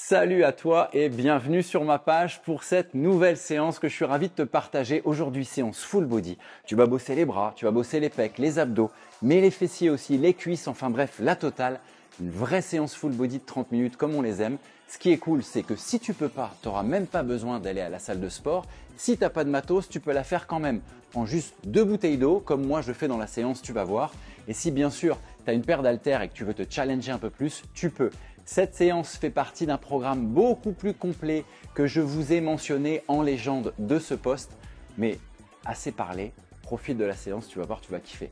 Salut à toi et bienvenue sur ma page pour cette nouvelle séance que je suis ravi de te partager. Aujourd'hui, séance full body. Tu vas bosser les bras, tu vas bosser les pecs, les abdos, mais les fessiers aussi, les cuisses, enfin bref, la totale. Une vraie séance full body de 30 minutes comme on les aime. Ce qui est cool, c'est que si tu peux pas, tu n'auras même pas besoin d'aller à la salle de sport. Si tu n'as pas de matos, tu peux la faire quand même en juste 2 bouteilles d'eau, comme moi je fais dans la séance, tu vas voir. Et si bien sûr, tu as une paire d'haltères et que tu veux te challenger un peu plus, tu peux. Cette séance fait partie d'un programme beaucoup plus complet que je vous ai mentionné en légende de ce post. Mais assez parlé, profite de la séance, tu vas voir, tu vas kiffer.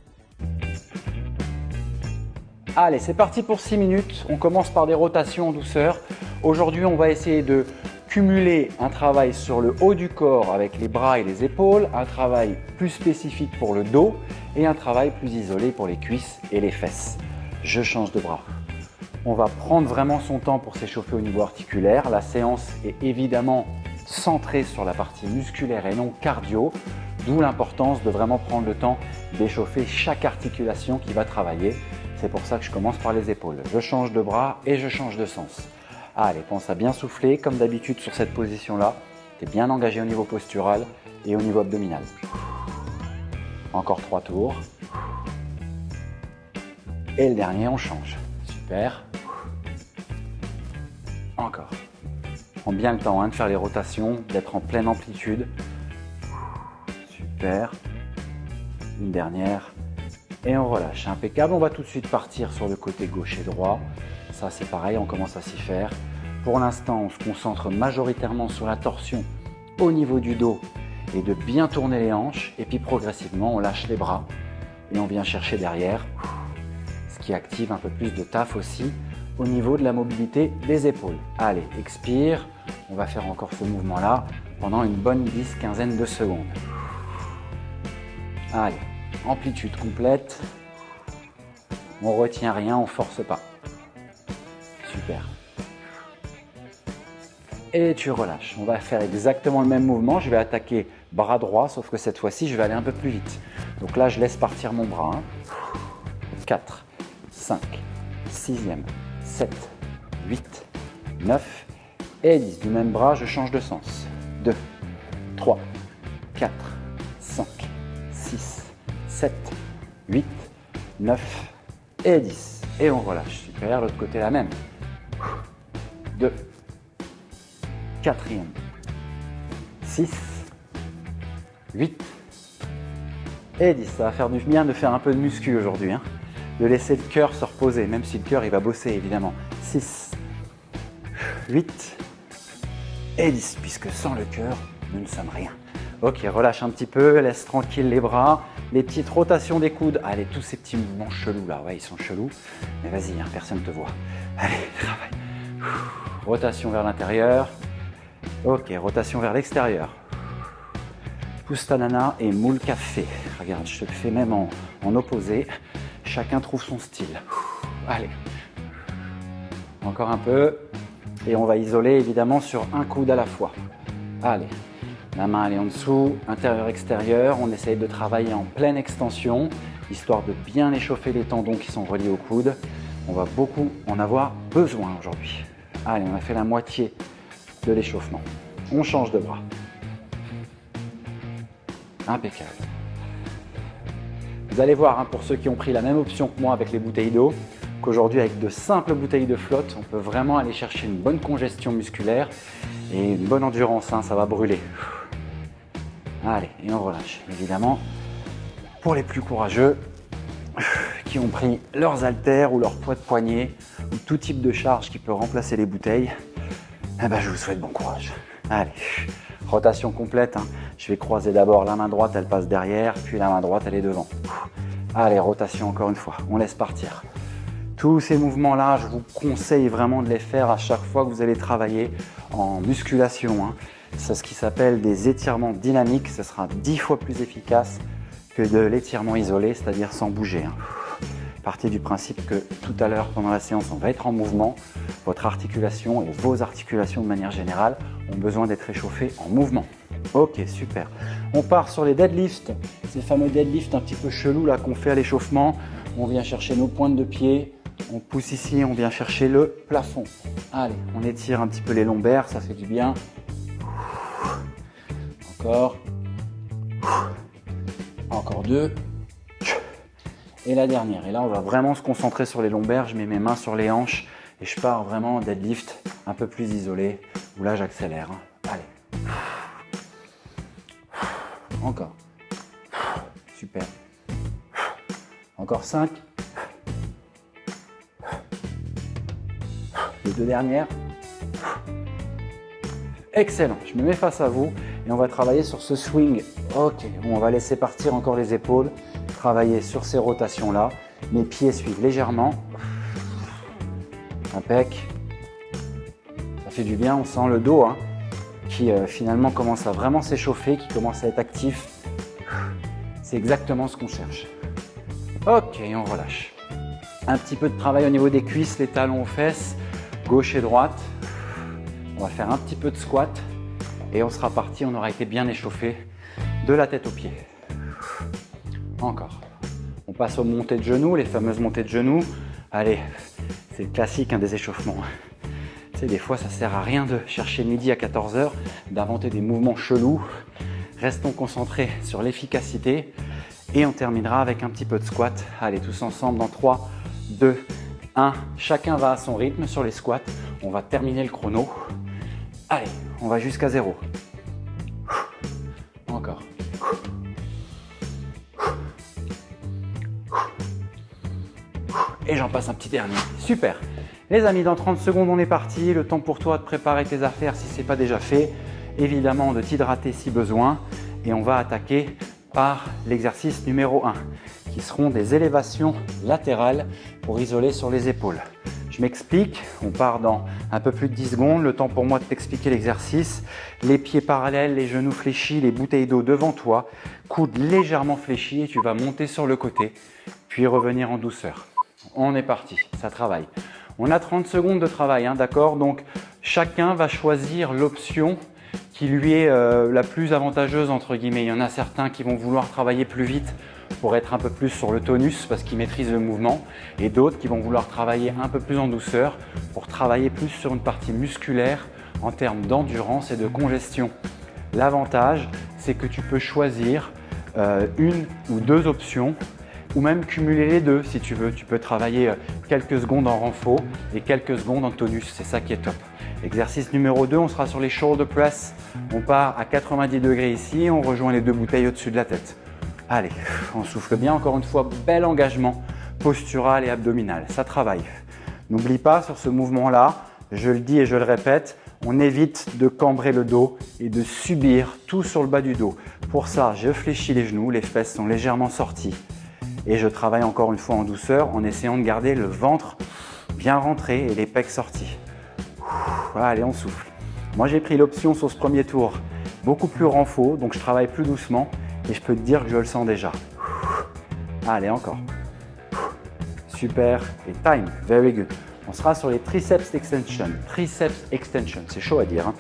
Allez, c'est parti pour 6 minutes. On commence par des rotations en douceur. Aujourd'hui, on va essayer de cumuler un travail sur le haut du corps avec les bras et les épaules, un travail plus spécifique pour le dos et un travail plus isolé pour les cuisses et les fesses. Je change de bras. On va prendre vraiment son temps pour s'échauffer au niveau articulaire. La séance est évidemment centrée sur la partie musculaire et non cardio, d'où l'importance de vraiment prendre le temps d'échauffer chaque articulation qui va travailler. C'est pour ça que je commence par les épaules. Je change de bras et je change de sens. Allez, pense à bien souffler comme d'habitude sur cette position-là. Tu es bien engagé au niveau postural et au niveau abdominal. Encore 3 tours. Et le dernier, on change. Super. Encore. Prends bien le temps de faire les rotations, d'être en pleine amplitude. Super. Une dernière. Et on relâche. Impeccable. On va tout de suite partir sur le côté gauche et droit. Ça, c'est pareil, on commence à s'y faire. Pour l'instant, on se concentre majoritairement sur la torsion au niveau du dos et de bien tourner les hanches. Et puis progressivement, on lâche les bras et on vient chercher derrière. Ce qui active un peu plus de taf aussi au niveau de la mobilité des épaules. Allez, expire. On va faire encore ce mouvement-là pendant une bonne 10-15 de secondes. Allez, amplitude complète. On retient rien, on force pas. Super. Et tu relâches. On va faire exactement le même mouvement. Je vais attaquer bras droit, sauf que cette fois-ci, je vais aller un peu plus vite. Donc là, je laisse partir mon bras. 4, 5, 6e, 7, 8, 9 et 10. Du même bras, je change de sens. 2, 3, 4, 5, 6, 7, 8, 9 et 10. Et on relâche. Super, l'autre côté la même. 2, 4e, 6, 8 et 10. Ça va faire du bien de faire un peu de muscu aujourd'hui. De laisser le cœur se reposer, même si le cœur il va bosser évidemment. 6, 8 et 10, puisque sans le cœur, nous ne sommes rien. Ok, relâche un petit peu, laisse tranquille les bras, les petites rotations des coudes. Allez, tous ces petits mouvements chelous là, ouais, ils sont chelous. Mais vas-y, personne ne te voit. Allez, travaille. Rotation vers l'intérieur. Ok, rotation vers l'extérieur. Pousse ta nana et moule café. Regarde, je te le fais même en opposé. Chacun trouve son style. Allez. Encore un peu. Et on va isoler évidemment sur un coude à la fois. Allez. La main elle est en dessous, intérieur-extérieur. On essaye de travailler en pleine extension, histoire de bien échauffer les tendons qui sont reliés au coude. On va beaucoup en avoir besoin aujourd'hui. Allez, on a fait la moitié de l'échauffement. On change de bras. Impeccable. Vous allez voir, pour ceux qui ont pris la même option que moi avec les bouteilles d'eau, qu'aujourd'hui avec de simples bouteilles de flotte, on peut vraiment aller chercher une bonne congestion musculaire et une bonne endurance, ça va brûler. Allez, et on relâche. Évidemment, pour les plus courageux, qui ont pris leurs haltères ou leur poids de poignet, ou tout type de charge qui peut remplacer les bouteilles, je vous souhaite bon courage. Allez, rotation complète. Je vais croiser d'abord la main droite, elle passe derrière, puis la main droite, elle est devant. Allez, rotation encore une fois, on laisse partir. Tous ces mouvements-là, je vous conseille vraiment de les faire à chaque fois que vous allez travailler en musculation. C'est ce qui s'appelle des étirements dynamiques. Ce sera 10 fois plus efficace que de l'étirement isolé, c'est-à-dire sans bouger. Partez du principe que tout à l'heure, pendant la séance, on va être en mouvement. Votre articulation et vos articulations de manière générale ont besoin d'être échauffées en mouvement. Ok, super. On part sur les deadlifts, ces fameux deadlifts un petit peu chelous là qu'on fait à l'échauffement. On vient chercher nos pointes de pied, On pousse ici, on vient chercher le plafond. Allez, on étire un petit peu les lombaires, ça fait du bien. Encore. Encore 2. Et la dernière. Et là, on va vraiment se concentrer sur les lombaires. Je mets mes mains sur les hanches et je pars vraiment en deadlift un peu plus isolé. Où là, j'accélère. Allez. Encore. Super. Encore 5. Les 2 dernières. Excellent. Je me mets face à vous et on va travailler sur ce swing. Ok. On va laisser partir encore les épaules. Travailler sur ces rotations-là. Mes pieds suivent légèrement. Impec. Ça fait du bien. On sent le dos qui finalement commence à vraiment s'échauffer, qui commence à être actif. C'est exactement ce qu'on cherche. Ok, on relâche. Un petit peu de travail au niveau des cuisses, les talons aux fesses, gauche et droite. On va faire un petit peu de squat et on sera parti. On aura été bien échauffé de la tête aux pieds. Encore. On passe aux montées de genoux, les fameuses montées de genoux. Allez, c'est le classique des échauffements. Tu sais, des fois, ça sert à rien de chercher midi à 14 h, d'inventer des mouvements chelous. Restons concentrés sur l'efficacité et on terminera avec un petit peu de squat. Allez, tous ensemble dans 3, 2, 1. Chacun va à son rythme sur les squats. On va terminer le chrono. Allez, on va jusqu'à 0. Encore. Et j'en passe un petit dernier. Super. Les amis, dans 30 secondes, on est parti. Le temps pour toi de préparer tes affaires si ce n'est pas déjà fait. Évidemment, de t'hydrater si besoin. Et on va attaquer par l'exercice numéro 1, qui seront des élévations latérales pour isoler sur les épaules. Je m'explique. On part dans un peu plus de 10 secondes. Le temps pour moi de t'expliquer l'exercice. Les pieds parallèles, les genoux fléchis, les bouteilles d'eau devant toi. Coudes légèrement fléchis et tu vas monter sur le côté, puis revenir en douceur. On est parti, ça travaille. On a 30 secondes de travail, d'accord? Donc, chacun va choisir l'option qui lui est la plus avantageuse, entre guillemets. Il y en a certains qui vont vouloir travailler plus vite pour être un peu plus sur le tonus parce qu'ils maîtrisent le mouvement et d'autres qui vont vouloir travailler un peu plus en douceur pour travailler plus sur une partie musculaire en termes d'endurance et de congestion. L'avantage, c'est que tu peux choisir une ou deux options ou même cumuler les deux si tu veux. Tu peux travailler quelques secondes en renfort et quelques secondes en tonus. C'est ça qui est top. Exercice numéro 2, on sera sur les shoulder press. On part à 90 degrés ici, on rejoint les 2 bouteilles au-dessus de la tête. Allez, on souffle bien. Encore une fois, bel engagement postural et abdominal. Ça travaille. N'oublie pas sur ce mouvement-là, je le dis et je le répète, on évite de cambrer le dos et de subir tout sur le bas du dos. Pour ça, je fléchis les genoux, les fesses sont légèrement sorties. Et je travaille encore une fois en douceur en essayant de garder le ventre bien rentré et les pecs sortis. Allez, on souffle. Moi, j'ai pris l'option sur ce premier tour beaucoup plus renfort, donc je travaille plus doucement et je peux te dire que je le sens déjà. Allez, encore. Super. Et time. Very good. On sera sur les triceps extension. Triceps extension, c'est chaud à dire.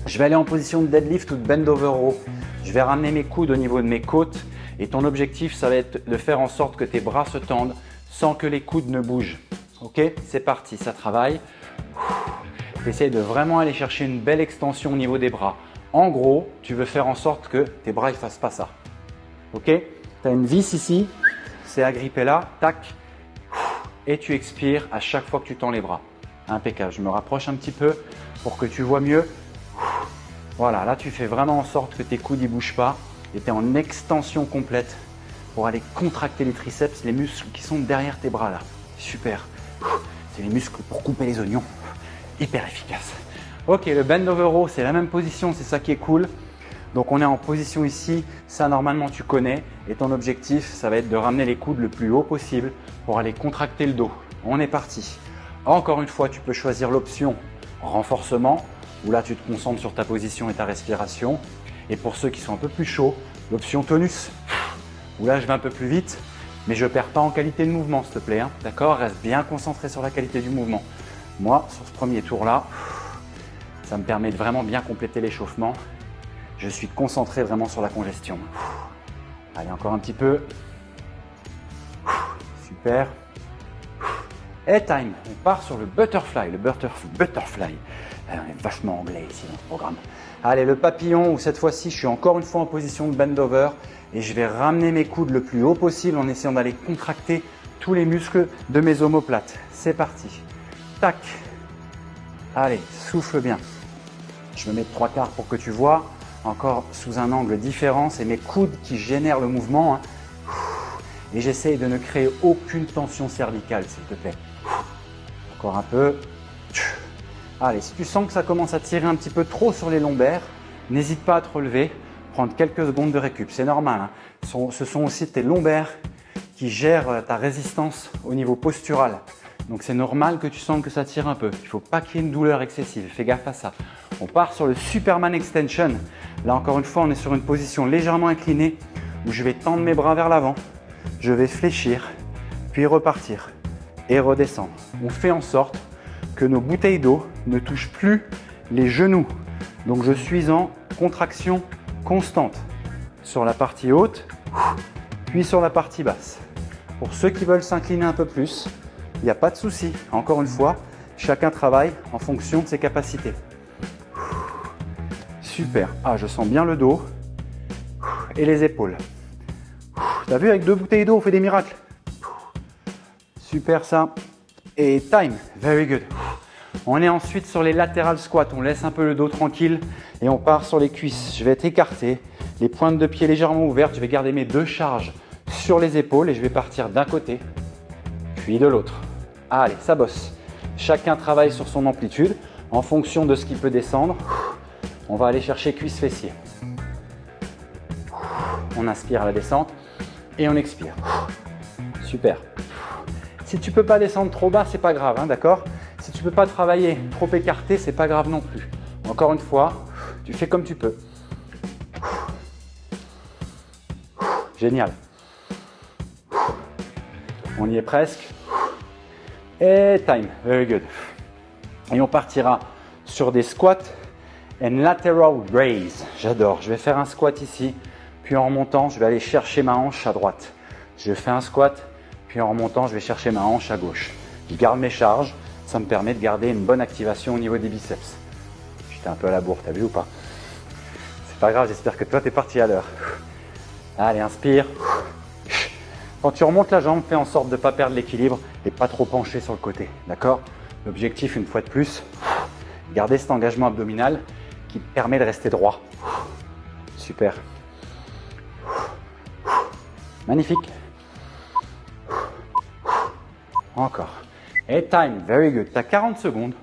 Je vais aller en position de deadlift ou de bend over row. Je vais ramener mes coudes au niveau de mes côtes. Et ton objectif, ça va être de faire en sorte que tes bras se tendent sans que les coudes ne bougent. Ok, c'est parti, ça travaille. Essaye de vraiment aller chercher une belle extension au niveau des bras. En gros, tu veux faire en sorte que tes bras ne fassent pas ça. Ok, tu as une vis ici, c'est agrippé là, tac. Et tu expires à chaque fois que tu tends les bras. Impeccable, je me rapproche un petit peu pour que tu vois mieux. Voilà, là tu fais vraiment en sorte que tes coudes ne bougent pas. Et tu es en extension complète pour aller contracter les triceps, les muscles qui sont derrière tes bras là. Super. C'est les muscles pour couper les oignons. Hyper efficace. Ok, le bend over row, c'est la même position, c'est ça qui est cool. Donc on est en position ici, ça normalement tu connais. Et ton objectif, ça va être de ramener les coudes le plus haut possible pour aller contracter le dos. On est parti. Encore une fois, tu peux choisir l'option renforcement, où là tu te concentres sur ta position et ta respiration. Et pour ceux qui sont un peu plus chauds, l'option tonus, où là je vais un peu plus vite, mais je ne perds pas en qualité de mouvement, s'il te plaît. D'accord? Reste bien concentré sur la qualité du mouvement. Moi, sur ce premier tour-là, ça me permet de vraiment bien compléter l'échauffement. Je suis concentré vraiment sur la congestion. Allez, encore un petit peu. Super. Et time, on part sur le butterfly. Le butterfly. On est vachement anglais ici dans ce programme. Allez, le papillon, où cette fois-ci, je suis encore une fois en position de bend over. Et je vais ramener mes coudes le plus haut possible en essayant d'aller contracter tous les muscles de mes omoplates. C'est parti. Tac. Allez, souffle bien. Je me mets de 3/4 pour que tu vois. Encore sous un angle différent. C'est mes coudes qui génèrent le mouvement. Hein. Et j'essaye de ne créer aucune tension cervicale, s'il te plaît. Encore un peu. Allez, si tu sens que ça commence à tirer un petit peu trop sur les lombaires, n'hésite pas à te relever, prendre quelques secondes de récup. C'est normal. Hein. Ce sont aussi tes lombaires qui gèrent ta résistance au niveau postural. Donc c'est normal que tu sens que ça tire un peu. Il ne faut pas qu'il y ait une douleur excessive. Fais gaffe à ça. On part sur le Superman Extension. Là, encore une fois, on est sur une position légèrement inclinée où je vais tendre mes bras vers l'avant. Je vais fléchir, puis repartir et redescendre. On fait en sorte que nos bouteilles d'eau ne touchent plus les genoux. Donc je suis en contraction constante sur la partie haute, puis sur la partie basse. Pour ceux qui veulent s'incliner un peu plus, il n'y a pas de souci. Encore une fois, chacun travaille en fonction de ses capacités. Super. Ah, je sens bien le dos et les épaules. T'as vu, avec 2 bouteilles d'eau, on fait des miracles. Super ça. Et time. Very good. On est ensuite sur les lateral squats. On laisse un peu le dos tranquille et on part sur les cuisses. Je vais être écarté, les pointes de pied légèrement ouvertes. Je vais garder mes 2 charges sur les épaules et je vais partir d'un côté, puis de l'autre. Allez, ça bosse. Chacun travaille sur son amplitude en fonction de ce qui peut descendre. On va aller chercher cuisses fessiers. On inspire à la descente et on expire. Super. Si tu ne peux pas descendre trop bas, c'est pas grave, hein, d'accord? Si tu ne peux pas travailler trop écarté, c'est pas grave non plus. Encore une fois, tu fais comme tu peux. Génial. On y est presque. Et time. Very good. Et on partira sur des squats and lateral raise. J'adore. Je vais faire un squat ici. Puis en remontant, je vais aller chercher ma hanche à droite. Je fais un squat. Puis en remontant, je vais chercher ma hanche à gauche. Je garde mes charges. Ça me permet de garder une bonne activation au niveau des biceps. J'étais un peu à la bourre, t'as vu ou pas? C'est pas grave, j'espère que toi, t'es parti à l'heure. Allez, inspire. Quand tu remontes la jambe, fais en sorte de ne pas perdre l'équilibre et pas trop pencher sur le côté. D'accord? L'objectif, une fois de plus, garder cet engagement abdominal qui te permet de rester droit. Super. Magnifique. Encore. Et time. Very good. Tu as 40 secondes.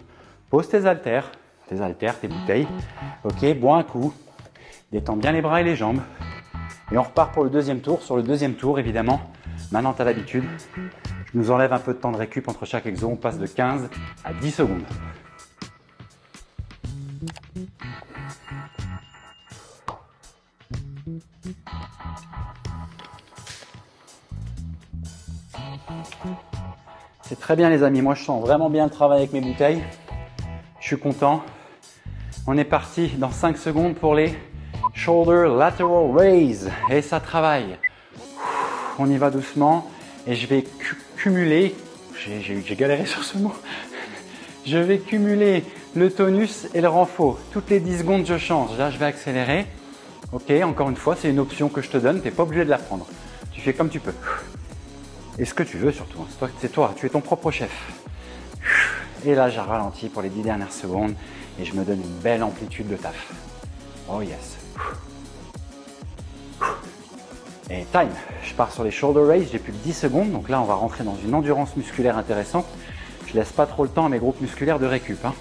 Pose tes haltères, tes bouteilles. Ok, bois un coup. Détends bien les bras et les jambes. Et on repart pour le deuxième tour. Sur le deuxième tour, évidemment, maintenant tu as l'habitude. Je nous enlève un peu de temps de récup entre chaque exo. On passe de 15 à 10 secondes. C'est très bien les amis. Moi, je sens vraiment bien le travail avec mes bouteilles. Je suis content. On est parti dans 5 secondes pour les shoulder lateral raise. Et ça travaille. On y va doucement. Et je vais cumuler. J'ai galéré sur ce mot. Je vais cumuler le tonus et le renfort. Toutes les 10 secondes, je change. Là, je vais accélérer. Ok, encore une fois, c'est une option que je te donne. Tu n'es pas obligé de la prendre. Tu fais comme tu peux. Et ce que tu veux surtout. C'est toi. Tu es ton propre chef. Et là, j'ai ralenti pour les 10 dernières secondes. Et je me donne une belle amplitude de taf. Oh yes. Et time. Je pars sur les shoulder raise. J'ai plus que 10 secondes. Donc là, on va rentrer dans une endurance musculaire intéressante. Je laisse pas trop le temps à mes groupes musculaires de récup. Hein.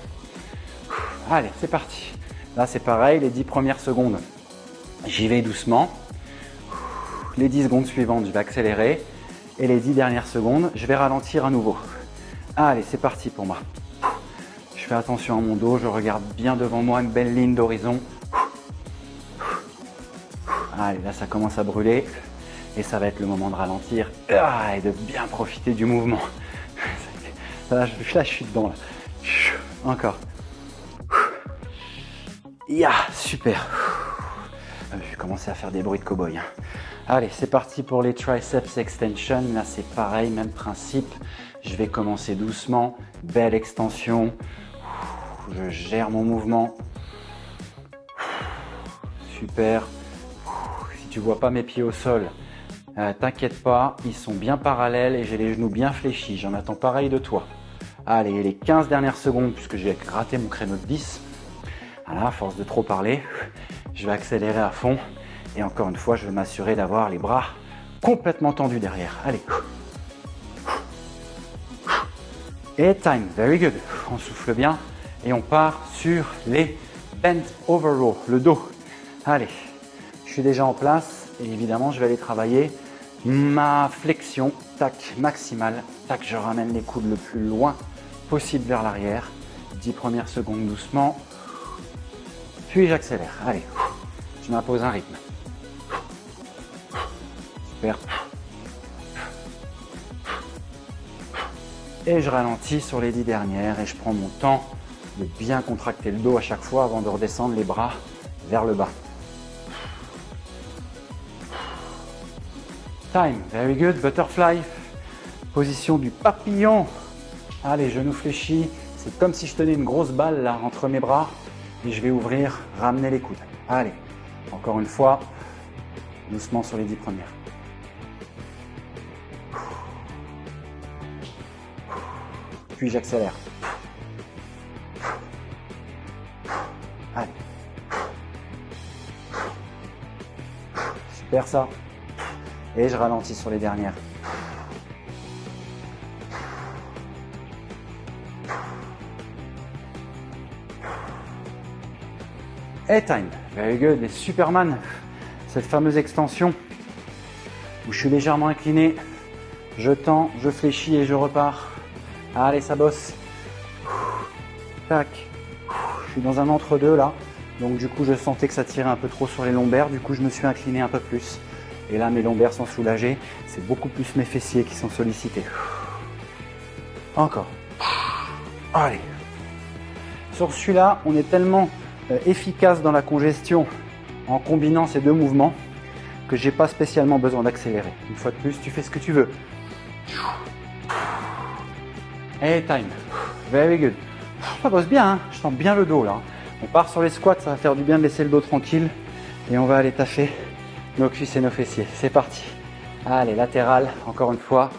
Allez, c'est parti. Là, c'est pareil. Les 10 premières secondes, j'y vais doucement. Les 10 secondes suivantes, je vais accélérer. Et les 10 dernières secondes, je vais ralentir à nouveau. Allez, c'est parti pour moi. Je fais attention à mon dos. Je regarde bien devant moi une belle ligne d'horizon. Allez, là, ça commence à brûler. Et ça va être le moment de ralentir et de bien profiter du mouvement. Là, je suis dedans. Là. Encore. Super. Je vais commencer à faire des bruits de cow-boy. Allez, c'est parti pour les triceps extension. Là, c'est pareil, même principe. Je vais commencer doucement, belle extension. Je gère mon mouvement. Super. Si tu vois pas mes pieds au sol, t'inquiète pas, ils sont bien parallèles et j'ai les genoux bien fléchis. J'en attends pareil de toi. Allez, les 15 dernières secondes, puisque j'ai raté mon créneau de 10. Voilà, à force de trop parler, je vais accélérer à fond. Et encore une fois, je vais m'assurer d'avoir les bras complètement tendus derrière. Allez. Et time, very good. On souffle bien et on part sur les bent over row, le dos. Allez, je suis déjà en place et évidemment, je vais aller travailler ma flexion, tac, maximale. Tac, je ramène les coudes le plus loin possible vers l'arrière. 10 premières secondes doucement. Puis j'accélère. Allez, je m'impose un rythme. Super. Et je ralentis sur les 10 dernières et je prends mon temps de bien contracter le dos à chaque fois avant de redescendre les bras vers le bas. Time, very good, butterfly. Position du papillon. Allez, genoux fléchis. C'est comme si je tenais une grosse balle là entre mes bras et je vais ouvrir, ramener les coudes. Allez, encore une fois, doucement sur les 10 premières. Puis j'accélère. Allez. Super ça. Et je ralentis sur les dernières. Et time. Very good. Les Superman. Cette fameuse extension où je suis légèrement incliné. Je tends, je fléchis et je repars. Allez, ça bosse. Tac. Je suis dans un entre-deux là. Donc du coup, je sentais que ça tirait un peu trop sur les lombaires. Du coup, je me suis incliné un peu plus. Et là, mes lombaires sont soulagés. C'est beaucoup plus mes fessiers qui sont sollicités. Encore. Allez. Sur celui-là, on est tellement efficace dans la congestion en combinant ces deux mouvements que j'ai pas spécialement besoin d'accélérer. Une fois de plus, tu fais ce que tu veux. Et time. Very good. Ça bosse bien, hein. Je sens bien le dos là. On part sur les squats, ça va faire du bien de laisser le dos tranquille. Et on va aller taffer nos cuisses et nos fessiers. C'est parti. Allez, latéral, encore une fois.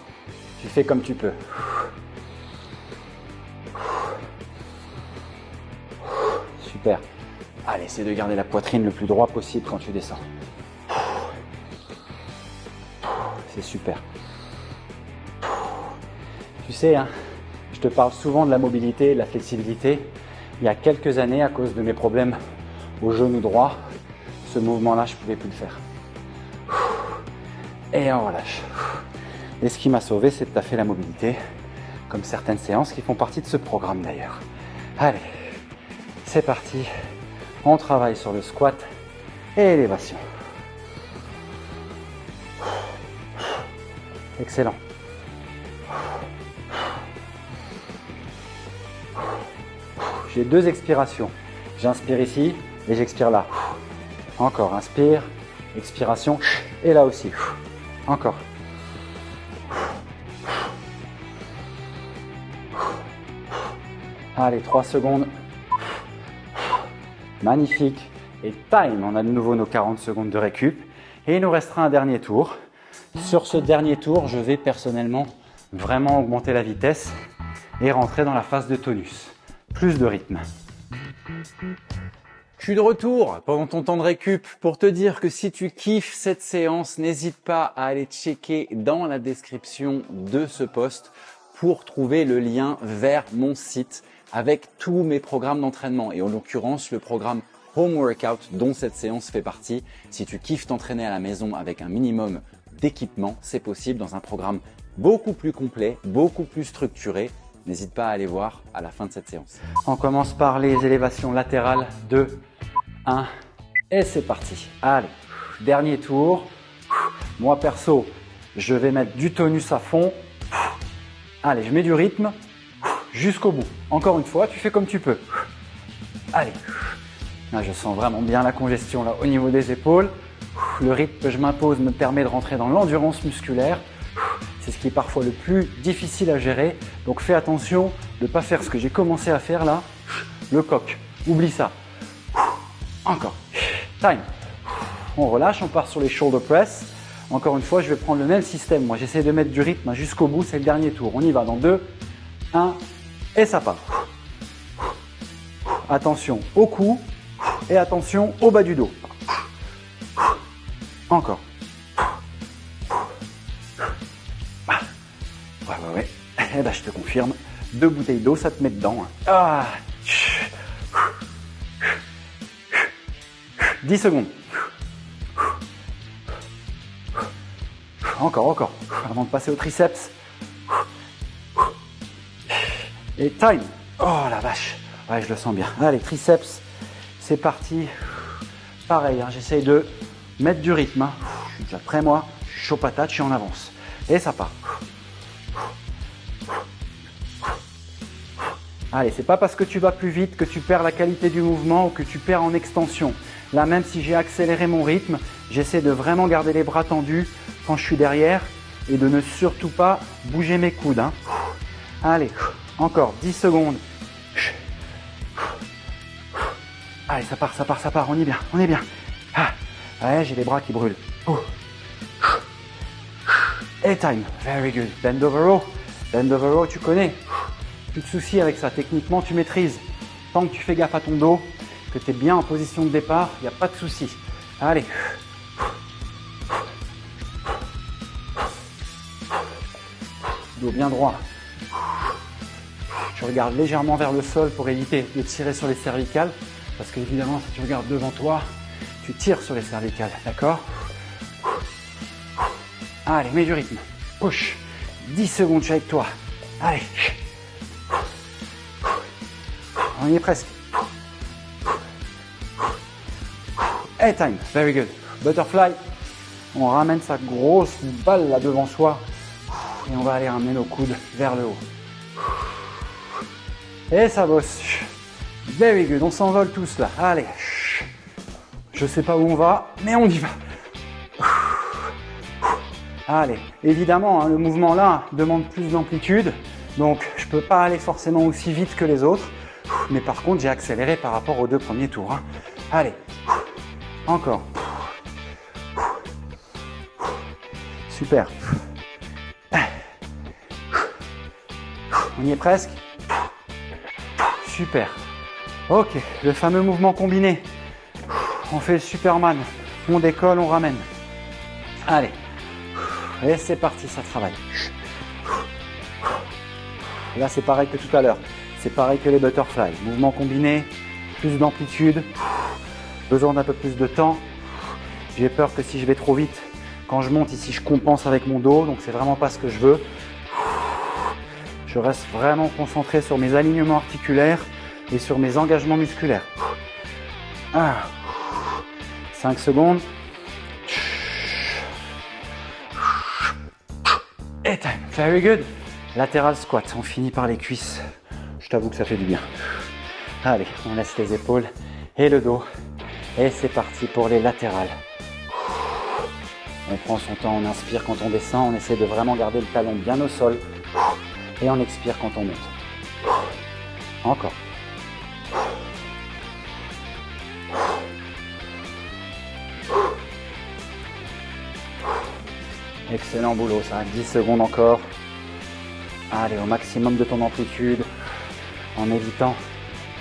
Tu fais comme tu peux. Super. Allez, essaie de garder la poitrine le plus droit possible quand tu descends. C'est super. Tu sais, hein, je te parle souvent de la mobilité et de la flexibilité. Il y a quelques années, à cause de mes problèmes au genou droit, ce mouvement-là, je ne pouvais plus le faire. Et on relâche. Et ce qui m'a sauvé, c'est de taffer la mobilité, comme certaines séances qui font partie de ce programme d'ailleurs. Allez, c'est parti. On travaille sur le squat et élévation. Excellent. J'ai deux expirations. J'inspire ici et j'expire là. Encore, inspire, expiration et là aussi. Encore. Allez, 3 secondes. Magnifique. Et time, on a de nouveau nos 40 secondes de récup. Et il nous restera un dernier tour. Sur ce dernier tour, je vais personnellement vraiment augmenter la vitesse et rentrer dans la phase de tonus. Plus de rythme. Je suis de retour pendant ton temps de récup pour te dire que si tu kiffes cette séance, n'hésite pas à aller checker dans la description de ce post pour trouver le lien vers mon site avec tous mes programmes d'entraînement et en l'occurrence le programme Home Workout dont cette séance fait partie. Si tu kiffes t'entraîner à la maison avec un minimum d'équipement, c'est possible dans un programme beaucoup plus complet, beaucoup plus structuré. N'hésite pas à aller voir à la fin de cette séance. On commence par les élévations latérales. 2, 1 et c'est parti. Allez, dernier tour. Moi perso, je vais mettre du tonus à fond. Allez, je mets du rythme jusqu'au bout. Encore une fois, tu fais comme tu peux. Allez. Là, je sens vraiment bien la congestion là au niveau des épaules. Le rythme que je m'impose me permet de rentrer dans l'endurance musculaire. C'est ce qui est parfois le plus difficile à gérer. Donc fais attention de ne pas faire ce que j'ai commencé à faire là. Le coq. Oublie ça. Encore. Time. On relâche, on part sur les shoulder press. Encore une fois, je vais prendre le même système. Moi, j'essaie de mettre du rythme jusqu'au bout. C'est le dernier tour. On y va dans 2, 1 et ça part. Attention au cou et attention au bas du dos. Encore. Ouais. Eh ben, je te confirme. 2 bouteilles d'eau, ça te met dedans. Ah. 10 secondes. Encore. Avant de passer au triceps. Et time. Oh la vache. Ouais, je le sens bien. Allez, triceps. C'est parti. Pareil, hein, j'essaye de mettre du rythme. Hein. Je suis déjà prêt, moi. Je suis chaud patate, je suis en avance. Et ça part. Allez, c'est pas parce que tu vas plus vite que tu perds la qualité du mouvement ou que tu perds en extension. Là, même si j'ai accéléré mon rythme, j'essaie de vraiment garder les bras tendus quand je suis derrière et de ne surtout pas bouger mes coudes. Hein. Allez, encore 10 secondes. Allez, ça part, on est bien. Ah, ouais, j'ai les bras qui brûlent. Et time, very good. Bend over row, tu connais. Plus de soucis avec ça, techniquement tu maîtrises. Tant que tu fais gaffe à ton dos, que tu es bien en position de départ, il n'y a pas de souci. Allez. Dos bien droit. Tu regardes légèrement vers le sol pour éviter de tirer sur les cervicales. Parce qu'évidemment, si tu regardes devant toi, tu tires sur les cervicales. D'accord? Allez, mets du rythme. Push. 10 secondes, je suis avec toi. Allez. On y est presque. Et time. Very good. Butterfly. On ramène sa grosse balle là devant soi. Et on va aller ramener nos coudes vers le haut. Et ça bosse. Very good. On s'envole tous là. Allez. Je sais pas où on va, mais on y va. Allez. Évidemment, hein, le mouvement là demande plus d'amplitude. Donc, je peux pas aller forcément aussi vite que les autres. Mais par contre, j'ai accéléré par rapport aux 2 premiers tours. Hein. Allez. Encore. Super. On y est presque. Super. Ok, le fameux mouvement combiné. On fait le Superman. On décolle, on ramène. Allez. Et c'est parti, ça travaille. Là, c'est pareil que tout à l'heure. C'est pareil que les butterflies. Mouvement combiné, plus d'amplitude, besoin d'un peu plus de temps. J'ai peur que si je vais trop vite, quand je monte ici, je compense avec mon dos. Donc, c'est vraiment pas ce que je veux. Je reste vraiment concentré sur mes alignements articulaires et sur mes engagements musculaires. 5 secondes. Et time. Very good. Latéral squat. On finit par les cuisses. Je t'avoue que ça fait du bien. Allez, on laisse les épaules et le dos. Et c'est parti pour les latérales. On prend son temps, on inspire quand on descend. On essaie de vraiment garder le talon bien au sol. Et on expire quand on monte. Encore. Excellent boulot, ça. 10 secondes encore. Allez, au maximum de ton amplitude. En évitant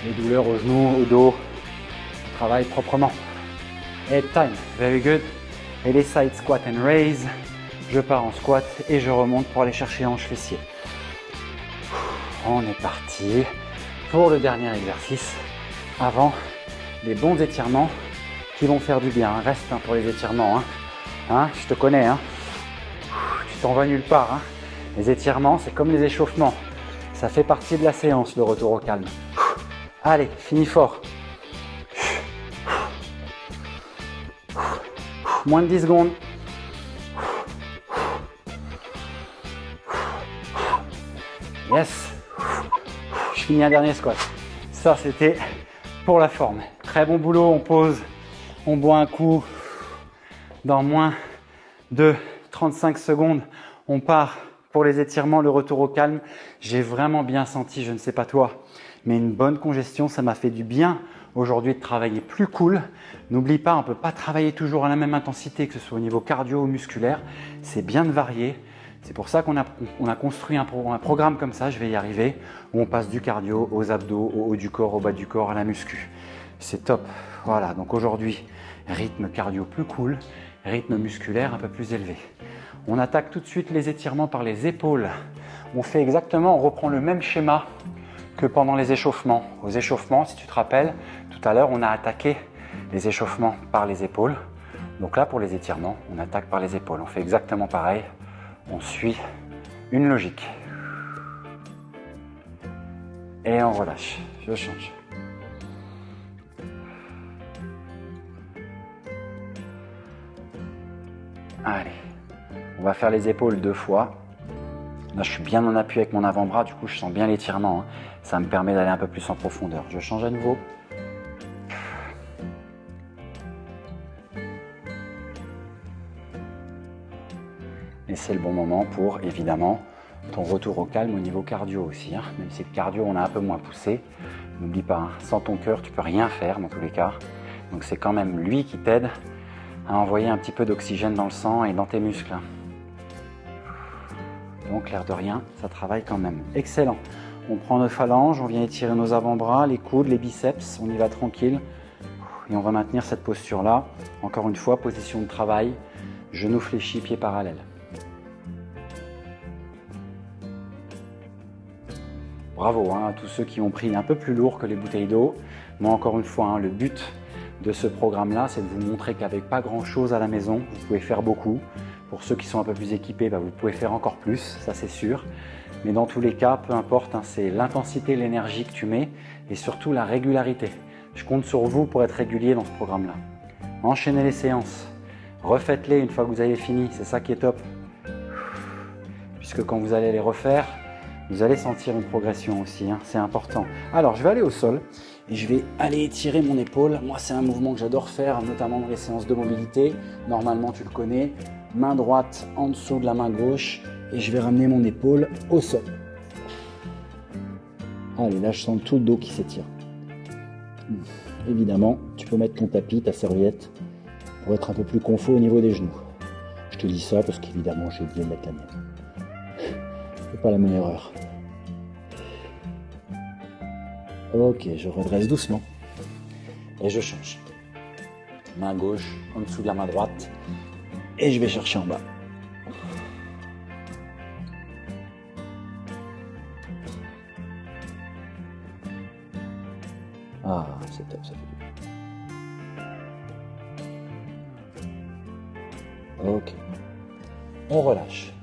les douleurs aux genoux, au dos. Travaille proprement. Et time. Very good. Et les side squat and raise. Je pars en squat et je remonte pour aller chercher hanche fessier. On est parti pour le dernier exercice avant les bons étirements qui vont faire du bien. Reste pour les étirements. Je te connais. Tu t'en vas nulle part. Les étirements, c'est comme les échauffements. Ça fait partie de la séance, le retour au calme. Allez, finis fort. Moins de 10 secondes. Yes. Je finis un dernier squat. Ça, c'était pour la forme. Très bon boulot, on pose, on boit un coup. Dans moins de 35 secondes, on part pour les étirements, le retour au calme, j'ai vraiment bien senti, je ne sais pas toi, mais une bonne congestion, ça m'a fait du bien aujourd'hui de travailler plus cool. N'oublie pas, on ne peut pas travailler toujours à la même intensité, que ce soit au niveau cardio ou musculaire. C'est bien de varier. C'est pour ça qu'on a construit un programme comme ça, je vais y arriver, où on passe du cardio aux abdos, au haut du corps, au bas du corps, à la muscu. C'est top. Voilà, donc aujourd'hui, rythme cardio plus cool, rythme musculaire un peu plus élevé. On attaque tout de suite les étirements par les épaules. On fait exactement, on reprend le même schéma que pendant les échauffements. Aux échauffements, si tu te rappelles, tout à l'heure, on a attaqué les échauffements par les épaules. Donc là, pour les étirements, on attaque par les épaules. On fait exactement pareil. On suit une logique. Et on relâche. Je change. Allez. On va faire les épaules 2 fois. Là, je suis bien en appui avec mon avant-bras. Du coup, je sens bien l'étirement, hein. Ça me permet d'aller un peu plus en profondeur. Je change à nouveau. Et c'est le bon moment pour, évidemment, ton retour au calme au niveau cardio aussi, hein. Même si le cardio, on a un peu moins poussé. N'oublie pas, hein, sans ton cœur, tu peux rien faire dans tous les cas. Donc c'est quand même lui qui t'aide à envoyer un petit peu d'oxygène dans le sang et dans tes muscles. Donc l'air de rien, ça travaille quand même. Excellent. On prend nos phalanges, on vient étirer nos avant-bras, les coudes, les biceps. On y va tranquille. Et on va maintenir cette posture-là. Encore une fois, position de travail. Genoux fléchis, pieds parallèles. Bravo, hein, à tous ceux qui ont pris un peu plus lourd que les bouteilles d'eau. Moi, encore une fois, hein, le but de ce programme-là, c'est de vous montrer qu'avec pas grand-chose à la maison, vous pouvez faire beaucoup. Pour ceux qui sont un peu plus équipés, vous pouvez faire encore plus, ça c'est sûr. Mais dans tous les cas, peu importe, hein, c'est l'intensité, l'énergie que tu mets et surtout la régularité. Je compte sur vous pour être régulier dans ce programme-là. Enchaînez les séances, refaites-les une fois que vous avez fini, c'est ça qui est top. Puisque quand vous allez les refaire, vous allez sentir une progression aussi, hein, c'est important. Alors, je vais aller au sol et je vais aller étirer mon épaule. Moi, c'est un mouvement que j'adore faire, notamment dans les séances de mobilité. Normalement, tu le connais. Main droite en dessous de la main gauche et je vais ramener mon épaule au sol. Allez, là, je sens tout le dos qui s'étire. Évidemment, tu peux mettre ton tapis, ta serviette, pour être un peu plus confort au niveau des genoux. Je te dis ça parce qu'évidemment, j'ai oublié de mettre la mienne. C'est pas la même erreur. Ok, je redresse doucement. Et je change. Main gauche en dessous de la main droite. Et je vais chercher en bas. Ah, c'est top, ça fait du bien. Ok. On relâche.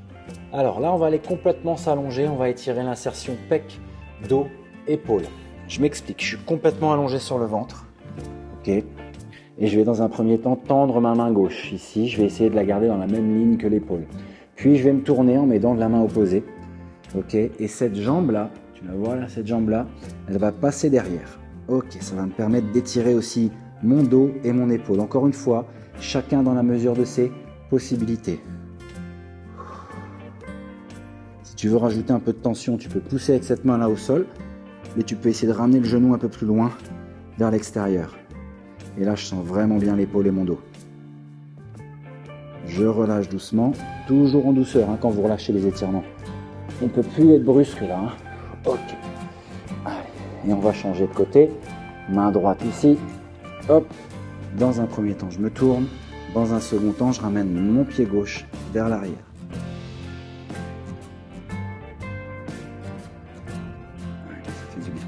Alors là, on va aller complètement s'allonger. On va étirer l'insertion pec, dos, épaule. Je m'explique. Je suis complètement allongé sur le ventre. Ok. Et je vais dans un premier temps tendre ma main gauche. Ici, je vais essayer de la garder dans la même ligne que l'épaule. Puis je vais me tourner en m'aidant de la main opposée. Ok. Et cette jambe-là, tu la vois là, cette jambe-là, elle va passer derrière. Ok, ça va me permettre d'étirer aussi mon dos et mon épaule. Encore une fois, chacun dans la mesure de ses possibilités. Si tu veux rajouter un peu de tension, tu peux pousser avec cette main-là au sol. Mais tu peux essayer de ramener le genou un peu plus loin vers l'extérieur. Et là, je sens vraiment bien l'épaule et mon dos. Je relâche doucement, toujours en douceur hein, quand vous relâchez les étirements. On ne peut plus être brusque là. Hein. Ok. Allez. Et on va changer de côté. Main droite ici. Hop. Dans un premier temps, je me tourne. Dans un second temps, je ramène mon pied gauche vers l'arrière. Ça fait du bien.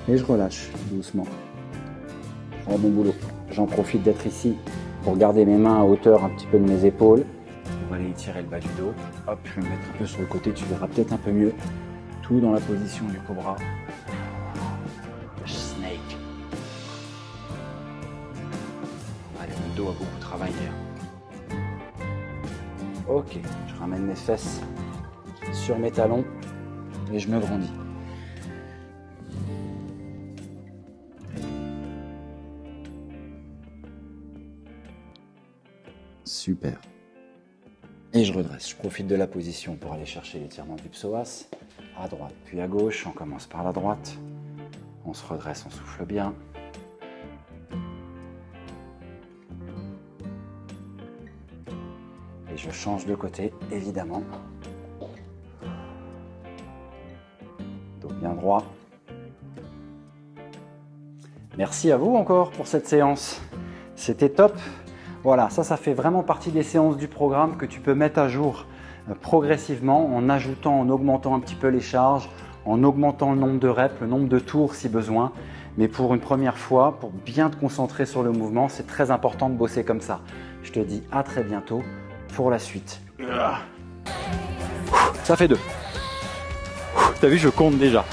Et je relâche doucement. Je fais mon boulot. J'en profite d'être ici pour garder mes mains à hauteur un petit peu de mes épaules. On va aller étirer le bas du dos. Hop, je vais me mettre un peu sur le côté, tu verras peut-être un peu mieux. Tout dans la position du cobra. Snake. Allez, le dos a beaucoup travaillé. Ok, je ramène mes fesses sur mes talons et je me grandis. Super. Et je redresse. Je profite de la position pour aller chercher l'étirement du psoas. À droite, puis à gauche. On commence par la droite. On se redresse, on souffle bien. Et je change de côté, évidemment. Dos bien droit. Merci à vous encore pour cette séance. C'était top. Voilà, ça fait vraiment partie des séances du programme que tu peux mettre à jour progressivement en ajoutant, en augmentant un petit peu les charges, en augmentant le nombre de reps, le nombre de tours si besoin. Mais pour une première fois, pour bien te concentrer sur le mouvement, c'est très important de bosser comme ça. Je te dis à très bientôt pour la suite. Ça fait 2. T'as vu, je compte déjà.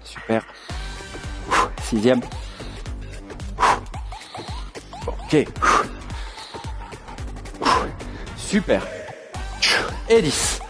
Super. 6e. Ok. Super. Et 10.